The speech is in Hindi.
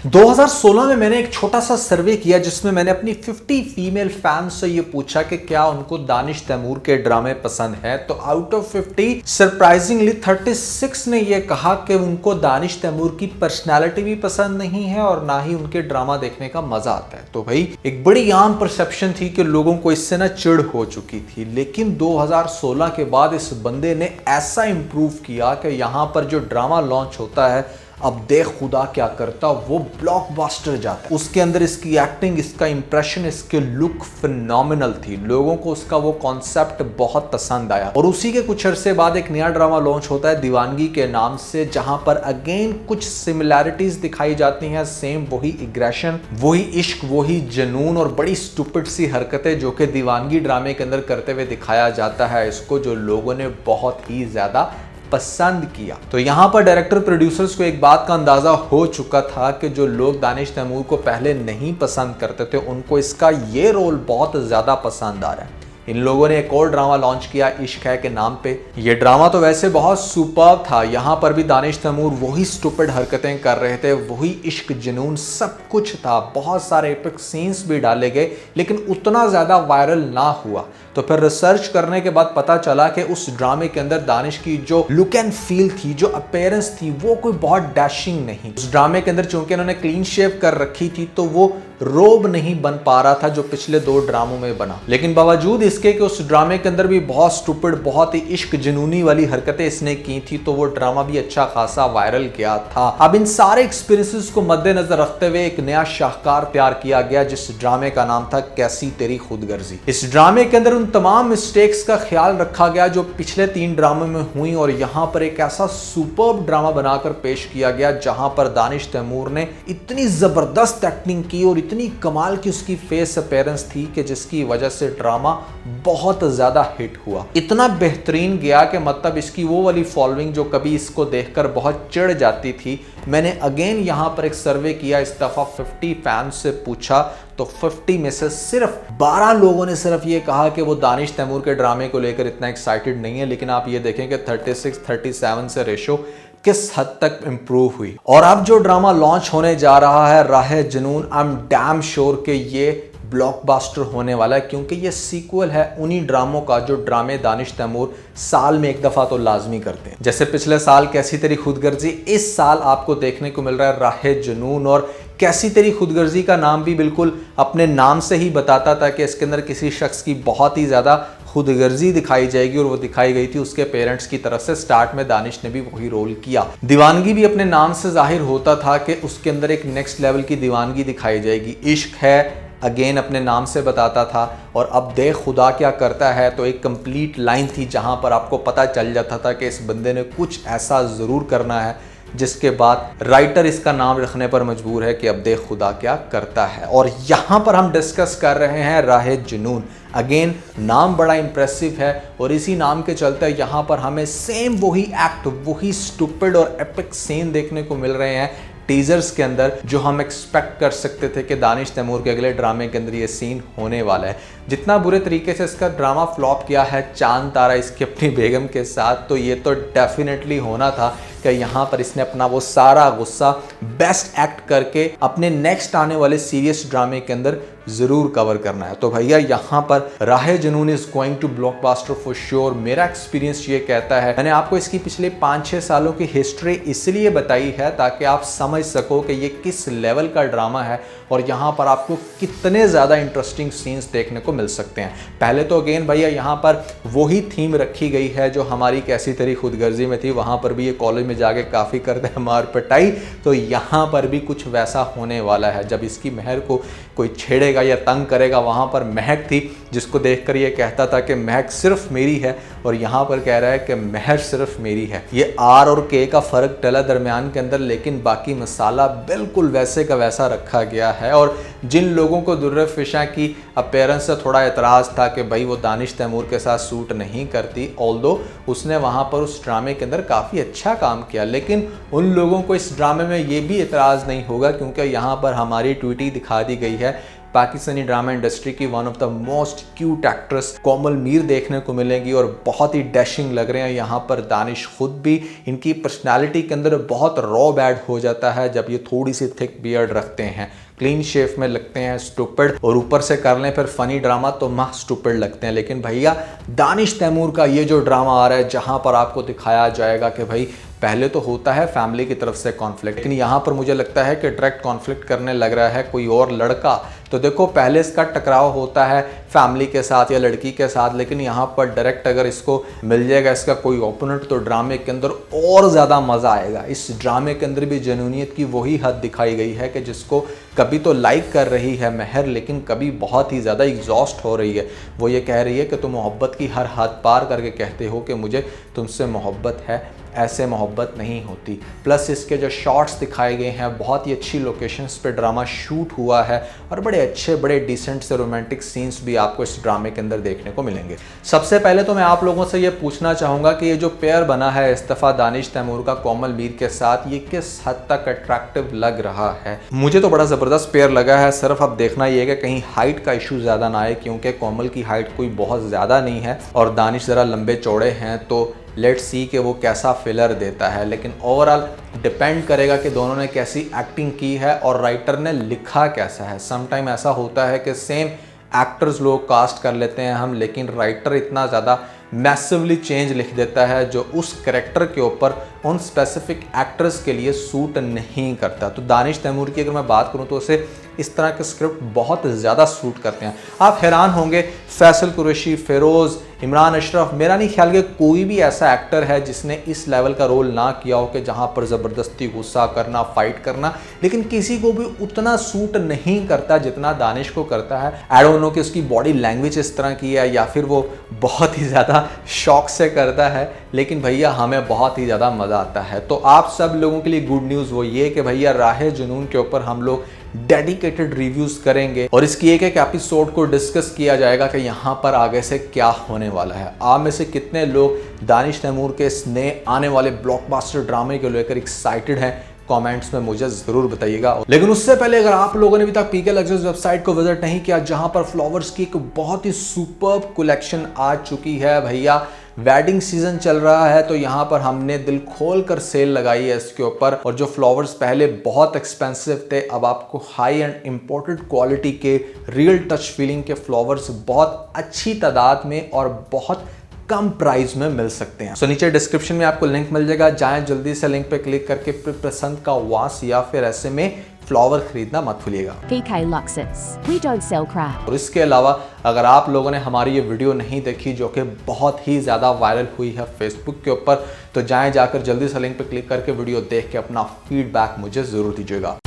2016 में मैंने एक छोटा सा सर्वे किया जिसमें मैंने अपनी 50 फीमेल फैंस से ये पूछा कि क्या उनको दानिश तैमूर के ड्रामे पसंद है। तो आउट ऑफ 50 सरप्राइजिंगली 36 ने ये कहा कि उनको दानिश तैमूर की पर्सनालिटी भी पसंद नहीं है और ना ही उनके ड्रामा देखने का मजा आता है। तो भाई एक बड़ी आम परसेप्शन थी कि लोगों को इससे ना चिढ़ हो चुकी थी, लेकिन 2016 के बाद इस बंदे ने ऐसा इंप्रूव किया कि यहाँ पर जो ड्रामा लॉन्च होता है, अब देख खुदा क्या करता, वो ब्लॉकबस्टर जाता है। उसके अंदर इसकी एक्टिंग, इसका इंप्रेशन, इसके लुक फिनोमिनल थी। लोगों को उसका वो कॉन्सेप्ट बहुत पसंद आया और उसी के कुछ अरसे बाद एक नया ड्रामा लॉन्च होता है दीवानगी के नाम से, जहां पर अगेन कुछ सिमिलैरिटीज दिखाई जाती हैं। सेम वही एग्रेशन, वही इश्क, वही जुनून और बड़ी स्टूपिड सी हरकतें जो कि दीवानगी ड्रामे के अंदर करते हुए दिखाया जाता है इसको, जो लोगों ने बहुत ही ज्यादा पसंद किया। तो यहां पर डायरेक्टर प्रोड्यूसर्स को एक बात का अंदाजा हो चुका था कि जो लोग दानिश तैमूर को पहले नहीं पसंद करते थे उनको इसका ये रोल बहुत ज्यादा पसंद आ रहा है। इन लोगों ने एक और ड्रामा लॉन्च किया इश्क है के नाम पे। ये ड्रामा तो वैसे बहुत सुपर्ब था। यहाँ पर भी दानिश तैमूर वही स्टूपिड हरकतें कर रहे थे, वही इश्क जुनून सब कुछ था। बहुत सारे एपिक सीन्स भी डाले गए, लेकिन उतना ज्यादा वायरल ना हुआ। तो फिर रिसर्च करने के बाद पता चला कि उस ड्रामे के अंदर दानिश की जो लुक एंड फील थी, जो अपीयरेंस थी, वो कोई बहुत डैशिंग नहीं। उस ड्रामे के अंदर चूंकि उन्होंने क्लीन शेव कर रखी थी तो वो रोब नहीं बन पा रहा था जो पिछले 2 ड्रामों में बना। लेकिन बावजूद इसके कि उस ड्रामे के अंदर भी बहुत स्टूपिड, बहुत ही इश्क जुनूनी वाली हरकतें इसने की थी, तो वो ड्रामा भी अच्छा खासा वायरल गया था। अब इन सारे एक्सपीरियंसेस को मद्देनजर रखते हुए एक नया शाहकार तैयार किया गया जिस ड्रामे का नाम था कैसी तेरी खुदगर्जी। इस ड्रामे के अंदर उन तमाम मिस्टेक्स का ख्याल रखा गया जो पिछले 3 ड्रामों में हुई और यहाँ पर एक ऐसा सुपर्ब ड्रामा बनाकर पेश किया गया जहां पर दानिश तैमूर ने इतनी जबरदस्त एक्टिंग की और इतनी कमाल की उसकी फेस अपीयरेंस थी कि जिसकी वजह से ड्रामा बहुत ज्यादा हिट हुआ। इतना बेहतरीन गया कि मतलब इसकी वो वाली फॉलोइंग जो कभी इसको देखकर बहुत चिढ़ जाती थी, मैंने अगेन यहां पर एक सर्वे किया, इस दफा 50 फैंस से पूछा तो 50 में से सिर्फ 12 लोगों ने सिर्फ ये कहा कि वो दानिश तैमूर के ड्रामे को लेकर इतना एक्साइटेड नहीं है। लेकिन आप ये देखें कि 36-37 से रेशो किस हद तक इंप्रूव हुई। और अब जो ड्रामा लॉन्च होने जा रहा है राहे जुनून, आई एम डैम श्योर कि ये ब्लॉकबस्टर होने वाला है, क्योंकि ये सीक्वल है उन्हीं ड्रामों का जो ड्रामे दानिश तैमूर साल में एक दफा तो लाजमी करते हैं। जैसे पिछले साल कैसी तेरी खुदगर्जी, इस साल आपको देखने को मिल रहा है राहे जुनून। और कैसी तेरी खुदगर्जी का नाम भी बिल्कुल अपने नाम से ही बताता था कि इसके अंदर किसी शख्स की बहुत ही ज्यादा खुदगर्जी दिखाई जाएगी और वो दिखाई गई थी उसके पेरेंट्स की तरफ से। स्टार्ट में दानिश ने भी वही रोल किया। दीवानगी भी अपने नाम से जाहिर होता था कि उसके अंदर एक नेक्स्ट लेवल की दीवानगी दिखाई जाएगी। इश्क है अगेन अपने नाम से बताता था और अब देख खुदा क्या करता है तो एक कंप्लीट लाइन थी जहां पर आपको पता चल जाता था कि इस बंदे ने कुछ ऐसा जरूर करना है जिसके बाद राइटर इसका नाम रखने पर मजबूर है कि अब देख खुदा क्या करता है। और यहां पर हम डिस्कस कर रहे हैं राहे जुनून। अगेन नाम बड़ा इंप्रेसिव है और इसी नाम के चलते यहां पर हमें सेम वही एक्ट, वही स्टूपिड और एपिक सीन देखने को मिल रहे हैं टीजर्स के अंदर जो हम एक्सपेक्ट कर सकते थे कि दानिश तैमूर के अगले ड्रामे के अंदर ये सीन होने वाला है। जितना बुरे तरीके से इसका ड्रामा फ्लॉप किया है चांद तारा इसकी अपनी बेगम के साथ, तो ये तो डेफिनेटली होना था कि यहाँ पर इसने अपना वो सारा गुस्सा बेस्ट एक्ट करके अपने नेक्स्ट आने वाले सीरियस ड्रामे के अंदर जरूर कवर करना है। तो भैया यहाँ पर Rahe Junoon is going to blockbuster for sure. मेरा एक्सपीरियंस ये कहता है, मैंने आपको इसकी पिछले 5-6 सालों की हिस्ट्री इसलिए बताई है ताकि आप समझ सको कि ये किस लेवल का ड्रामा है और यहाँ पर आपको कितने ज़्यादा इंटरेस्टिंग सीन्स देखने को मिल सकते हैं। पहले तो अगेन भैया यहाँ पर वही थीम रखी गई है जो हमारी कैसी तेरी खुदगर्जी में थी। वहाँ पर भी ये कॉलेज में जाके काफ़ी करते हैं मार पिटाई, तो यहाँ पर भी कुछ वैसा होने वाला है। जब इसकी महर को कोई छेड़ेगा या तंग करेगा, वहाँ पर महक थी जिसको देखकर ये कहता था कि महक सिर्फ मेरी है, और यहाँ पर कह रहा है कि महर सिर्फ मेरी है। ये आर और के का फ़र्क डला दरमियान के अंदर, लेकिन बाकी मसाला बिल्कुल वैसे का वैसा रखा गया है। और जिन लोगों को दुर्र फिशा की अपीयरेंस से थोड़ा एतराज़ था कि भाई वो दानिश तैमूर के साथ सूट नहीं करती, ऑल्दो उसने वहाँ पर उस ड्रामे के अंदर काफ़ी अच्छा काम किया, लेकिन उन लोगों को इस ड्रामे में ये भी एतराज़ नहीं होगा क्योंकि यहाँ पर हमारी ट्वीटी दिखा दी गई है पाकिस्तानी ड्रामा इंडस्ट्री की one of the most cute actress Komal Mir देखने को मिलेंगी और बहुत ही डैशिंग लग रहे हैं यहाँ पर दानिश खुद भी। इनकी पर्सनालिटी के अंदर बहुत रॉ बैड हो जाता है जब ये थोड़ी सी थिक बियर्ड रखते हैं, क्लीन शेफ में लगते हैं स्टूपिड, और ऊपर से कर लें फिर फनी ड्रामा तो माह स्टूपिड लगते हैं। लेकिन भैया दानिश तैमूर का ये जो ड्रामा आ रहा है जहां पर आपको दिखाया जाएगा कि भाई पहले तो होता है फैमिली की तरफ से कॉन्फ्लिक्ट, लेकिन यहाँ पर मुझे लगता है कि डायरेक्ट कॉन्फ्लिक्ट करने लग रहा है कोई और लड़का। तो देखो पहले इसका टकराव होता है फैमिली के साथ या लड़की के साथ, लेकिन यहाँ पर डायरेक्ट अगर इसको मिल जाएगा इसका कोई ओपोनेंट तो ड्रामे के अंदर और ज़्यादा मज़ा आएगा। इस ड्रामे के अंदर भी जेन्युइनियत की वही हद दिखाई गई है कि जिसको कभी तो लाइक कर रही है महर, लेकिन कभी बहुत ही ज़्यादा एग्जॉस्ट हो रही है। वो ये कह रही है कि तुम मोहब्बत की हर हद पार करके कहते हो कि मुझे तुमसे मोहब्बत है, ऐसे मोहब्बत नहीं होती। प्लस इसके जो शॉट्स दिखाए गए हैं बहुत ही अच्छी लोकेशंस पे ड्रामा शूट हुआ है और बड़े अच्छे बड़े डिसेंट से रोमांटिक सीन्स भी आपको इस ड्रामे के अंदर देखने को मिलेंगे। सबसे पहले तो मैं आप लोगों से ये पूछना चाहूँगा कि ये जो पेयर बना है इस दफ़ा दानिश तैमूर का कोमल मीर के साथ, ये किस हद तक अट्रैक्टिव लग रहा है। मुझे तो बड़ा ज़बरदस्त पेयर लगा है। सिर्फ अब देखना ये है कि कहीं हाइट का इशू ज़्यादा ना आए, क्योंकि कोमल की हाइट कोई बहुत ज़्यादा नहीं है और दानिश ज़रा लंबे चौड़े हैं, तो लेट्स सी कि वो कैसा फिलर देता है। लेकिन ओवरऑल डिपेंड करेगा कि दोनों ने कैसी एक्टिंग की है और राइटर ने लिखा कैसा है। समटाइम ऐसा होता है कि सेम एक्टर्स लोग कास्ट कर लेते हैं हम, लेकिन राइटर इतना ज़्यादा मैसिवली चेंज लिख देता है जो उस कैरेक्टर के ऊपर उन स्पेसिफिक एक्टर्स के लिए सूट नहीं करता। तो दानिश तैमूर की अगर मैं बात करूं तो उसे इस तरह के स्क्रिप्ट बहुत ज़्यादा सूट करते हैं। आप हैरान होंगे फैसल कुरैशी, फेरोज़, इमरान अशरफ, मेरा नहीं ख्याल कि कोई भी ऐसा एक्टर है जिसने इस लेवल का रोल ना किया हो कि जहां पर ज़बरदस्ती गुस्सा करना, फाइट करना, लेकिन किसी को भी उतना सूट नहीं करता जितना दानिश को करता है। आई डोंट नो कि उसकी बॉडी लैंग्वेज इस तरह की है या फिर वो बहुत ही ज़्यादा शौक से करता है, लेकिन भैया हमें बहुत ही ज़्यादा मज़ा आता है। तो आप सब लोगों के लिए गुड न्यूज़ वो ये कि भैया राहे जुनून के ऊपर हम लोग डेडिकेटेड रिव्यूज़ करेंगे और इसकी एक एक एपिसोड को डिस्कस किया जाएगा कि यहाँ पर आगे से क्या होने वाला है। आप में से कितने लोग दानिश तैमूर के इस नए आने वाले ब्लॉकबस्टर ड्रामे को लेकर एक्साइटेड हैं, कमेंट्स में मुझे जरूर बताइएगा। लेकिन उससे पहले अगर आप लोगों ने अभी तक पीके लग्जरीज वेबसाइट को विजिट नहीं किया, जहां पर फ्लावर्स की एक बहुत ही सुपर्ब कलेक्शन आ चुकी है भैया, वेडिंग सीजन चल रहा है तो यहाँ पर हमने दिल खोल कर सेल लगाई है इसके ऊपर। और जो फ्लावर्स पहले बहुत एक्सपेंसिव थे, अब आपको हाई एंड इम्पोर्टेड क्वालिटी के रियल टच फीलिंग के फ्लावर्स बहुत अच्छी तादाद में और बहुत कम प्राइस में मिल सकते हैं। सो नीचे डिस्क्रिप्शन में आपको लिंक मिल जाएगा, जाएं जल्दी से लिंक पे क्लिक करके पसंद का वास या फिर ऐसे में फ्लावर खरीदना मत भूलिएगा। PK Luxits. We don't sell crap. और इसके अलावा अगर आप लोगों ने हमारी ये वीडियो नहीं देखी जो कि बहुत ही ज़्यादा वायरल हुई है फेसबुक के ऊपर, तो जाएं जाकर जल्दी से लिंक पे क्लिक करके वीडियो देख के अपना फीडबैक मुझे ज़रूर दीजिएगा।